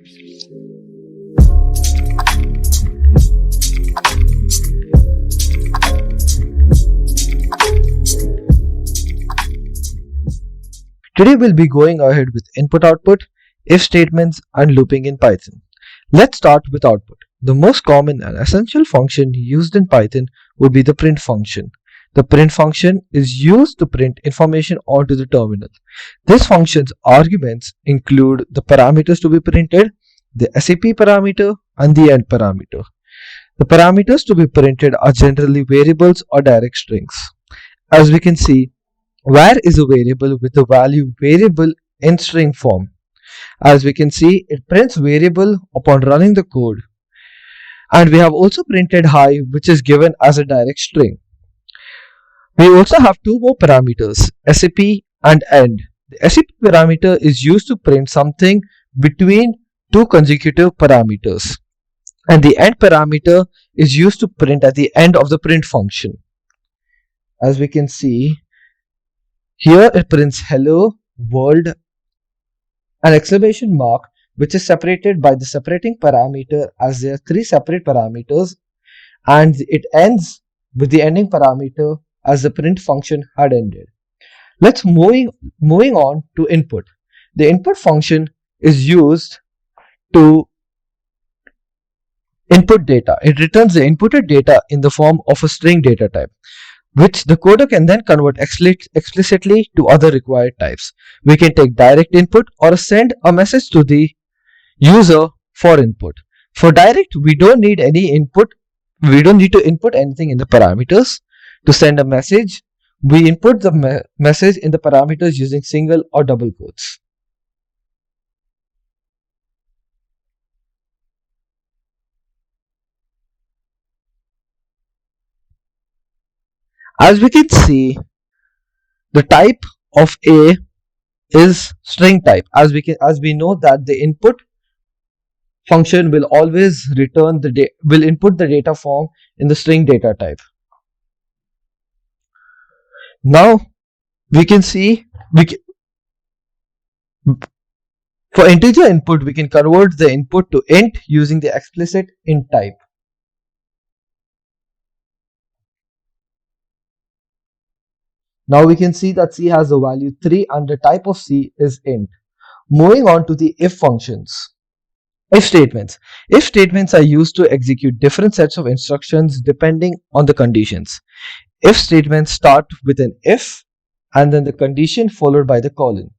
Today we'll be going ahead with input-output, if statements and looping in Python. Let's start with output. The most common and essential function used in Python would be the print function. The print function is used to print information onto the terminal. This function's arguments include the parameters to be printed, the SAP parameter and the end parameter. The parameters to be printed are generally variables or direct strings. As we can see, var is a variable with the value variable in string form. As we can see, it prints variable upon running the code. And we have also printed high, which is given as a direct string. We also have two more parameters, SAP and end. The SAP parameter is used to print something between two consecutive parameters. And the end parameter is used to print at the end of the print function. As we can see, here it prints hello, world, an exclamation mark, which is separated by the separating parameter, as there are three separate parameters, and it ends with the ending parameter as the print function had ended. Let's moving on to input. The input function is used to input data. It returns the inputted data in the form of a string data type, which the coder can then convert explicitly to other required types. We can take direct input or send a message to the user for input. For direct, we don't need any input. We don't need to input anything in the parameters. To send a message, we input the message in the parameters using single or double quotes. As we can see, the type of A is string type. As we know that the input function will always return will input the data form in the string data type. Now we can see for integer input we can convert the input to int using the explicit int type. Now we can see that C has the value 3 and the type of C is int. Moving on to the if functions. If statements. If statements are used to execute different sets of instructions depending on the conditions. If statements start with an if and then the condition followed by the colon.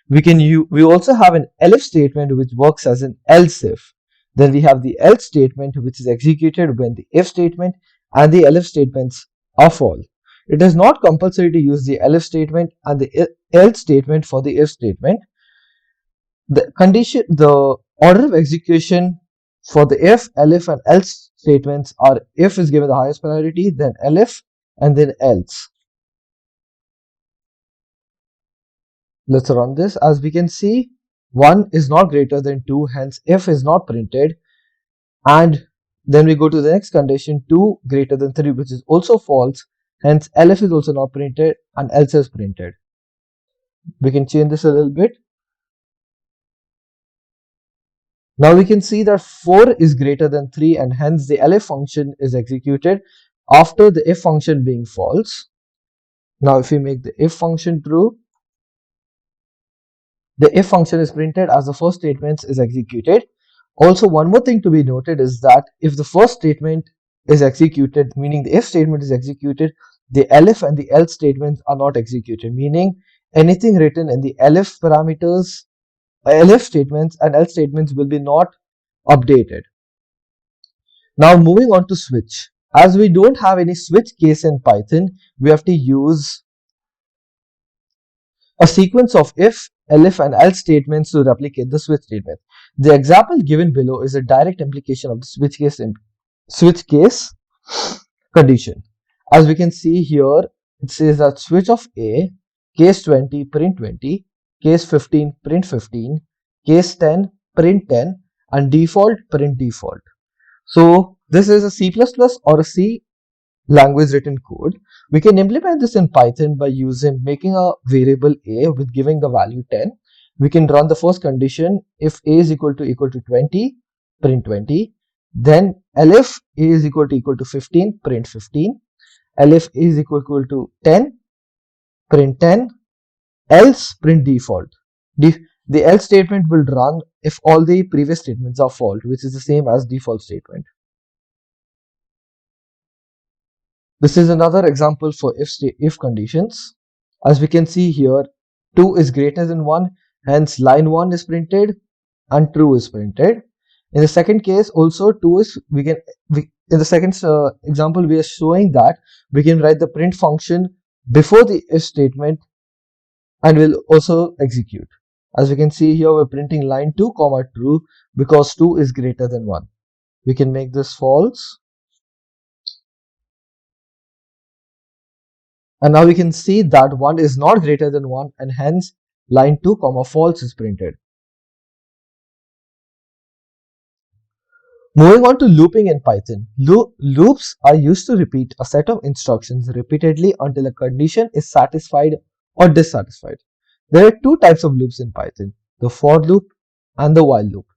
We also have an elif statement which works as an else if. Then we have the else statement which is executed when the if statement and the elif statements are false. It is not compulsory to use the elif statement and the else statement for the if statement. The order of execution for the if, elif and else statements are if is given the highest priority, then elif and then else. Let's run this. As we can see, 1 is not greater than 2, hence if is not printed. And then we go to the next condition, 2 greater than 3, which is also false. Hence, elif is also not printed and else is printed. We can change this a little bit. Now we can see that 4 is greater than 3 and hence the elif function is executed after the if function being false. Now if we make the if function true, the if function is printed as the first statement is executed. Also, one more thing to be noted is that if the first statement is executed, meaning the if statement is executed, the elif and the else statements are not executed, meaning anything written in the elif parameters, elif statements and else statements will be not updated. Now moving on to switch. As we don't have any switch case in Python, we have to use a sequence of if, elif and else statements to replicate the switch statement. The example given below is a direct implication of the switch case condition. As we can see here, it says that switch of A, case 20 print 20, case 15 print 15, case 10 print 10 and default print default. So this is a C++ or a C language written code. We can implement this in Python by making a variable A with giving the value 10. we can run the first condition. If a is equal to 20, print 20. Then elif a is equal to 15, print 15. Elif a is equal to 10, print 10. Else, print default. The else statement will run if all the previous statements are false, which is the same as default statement. This is another example for if conditions. As we can see here, 2 is greater than 1, hence line 1 is printed and true is printed. In the second case also, 2 is, in the second example we are showing that we can write the print function before the if statement and will also execute. As we can see here, we're printing line 2 comma true because 2 is greater than 1. We can make this false. And now we can see that 1 is not greater than 1 and hence line 2 comma false is printed. Moving on to looping in Python. Loops are used to repeat a set of instructions repeatedly until a condition is satisfied or dissatisfied. There are two types of loops in Python, the for loop and the while loop.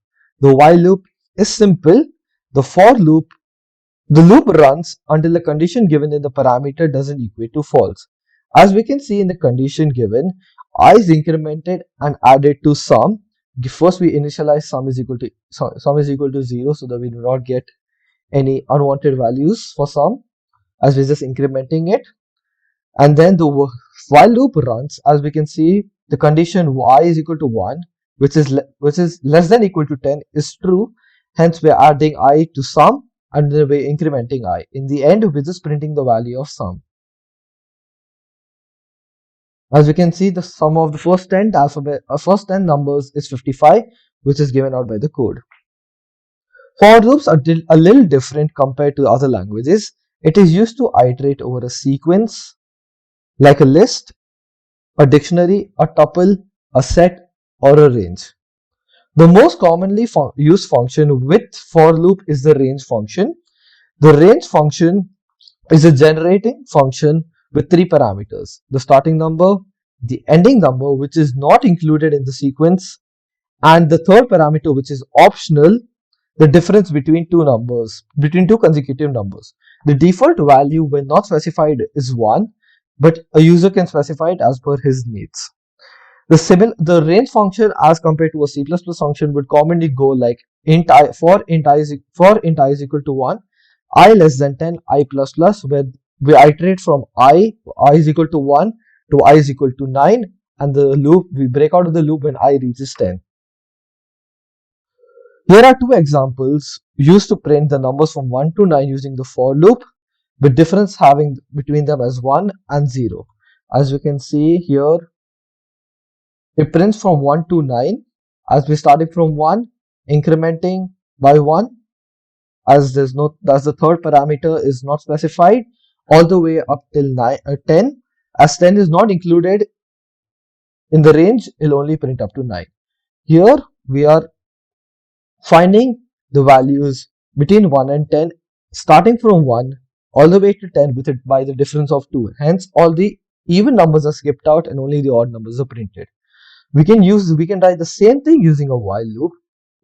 The while loop is simple. The loop runs until the condition given in the parameter doesn't equate to false. As we can see in the condition given, I is incremented and added to sum. First we initialize sum is equal to 0 so that we do not get any unwanted values for sum as we're just incrementing it. And then the while loop runs. As we can see, the condition y is equal to 1, which is less than equal to 10 is true. Hence we're adding I to sum and then we're incrementing I. In the end, we're just printing the value of sum. As we can see, the sum of the first 10 numbers is 55, which is given out by the code. For loops are a little different compared to other languages. It is used to iterate over a sequence like a list, a dictionary, a tuple, a set, or a range. The most commonly used function with for loop is the range function. The range function is a generating function with three parameters: the starting number, the ending number, which is not included in the sequence, and the third parameter, which is optional, the difference between two consecutive numbers. The default value when not specified is 1, but a user can specify it as per his needs. The range function as compared to a C++ function would commonly go like for int I is equal to 1, I less than 10, I plus plus, where we iterate from I is equal to 1 to I is equal to 9, and we break out of the loop when I reaches 10. Here are two examples used to print the numbers from 1 to 9 using the for loop, with difference having between them as 1 and 0. As we can see here, it prints from 1 to 9 as we started from 1, incrementing by 1 as the third parameter is not specified, all the way up till 10. As 10 is not included in the range, it will only print up to 9. Here we are finding the values between 1 and 10, starting from 1 all the way to 10 by the difference of 2. Hence all the even numbers are skipped out and only the odd numbers are printed. We can write the same thing using a while loop.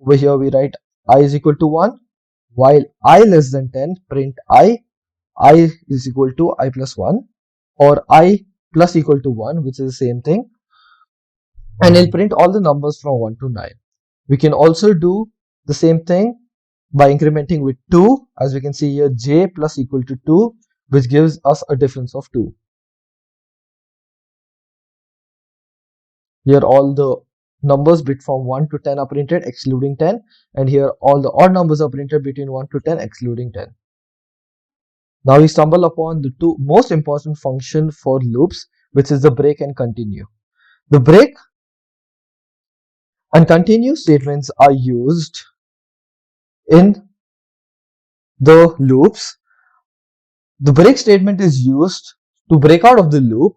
Over here we write I is equal to 1, while I less than 10, print I is equal to I plus 1, or I plus equal to 1, which is the same thing, and it'll print all the numbers from 1 to 9. We can also do the same thing by incrementing with 2, as we can see here, j plus equal to 2, which gives us a difference of 2. Here all the numbers bit from 1 to 10 are printed excluding 10, and here all the odd numbers are printed between 1 to 10 excluding 10. Now we stumble upon the two most important functions for loops, which is the break and continue. The break and continue statements are used in the loops. The break statement is used to break out of the loop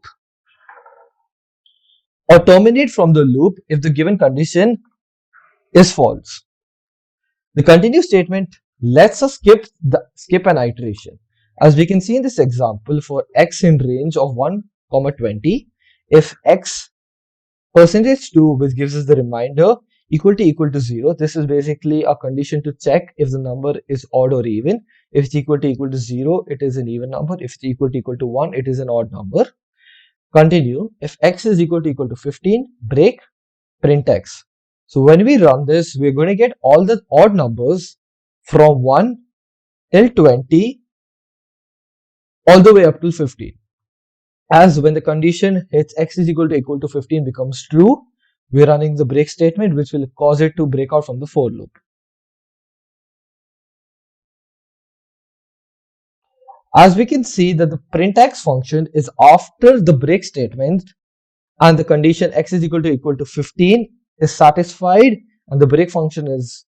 or terminate from the loop if the given condition is false. The continue statement lets us skip an iteration. As we can see in this example, for x in range of 1, 20, if x Percentage 2, which gives us the reminder equal to 0. This is basically a condition to check if the number is odd or even. If it's equal to 0, it is an even number. If it's equal to 1, it is an odd number. Continue. If x is equal to 15, break, print x. So when we run this, we're going to get all the odd numbers from 1 till 20 all the way up to 15. As when the condition hits x is equal to 15 becomes true, we're running the break statement, which will cause it to break out from the for loop. As we can see that the printx function is after the break statement, and the condition x is equal to 15 is satisfied, and the break function is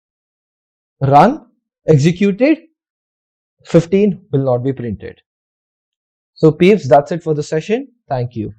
run, executed, 15 will not be printed. So peeps, that's it for the session. Thank you.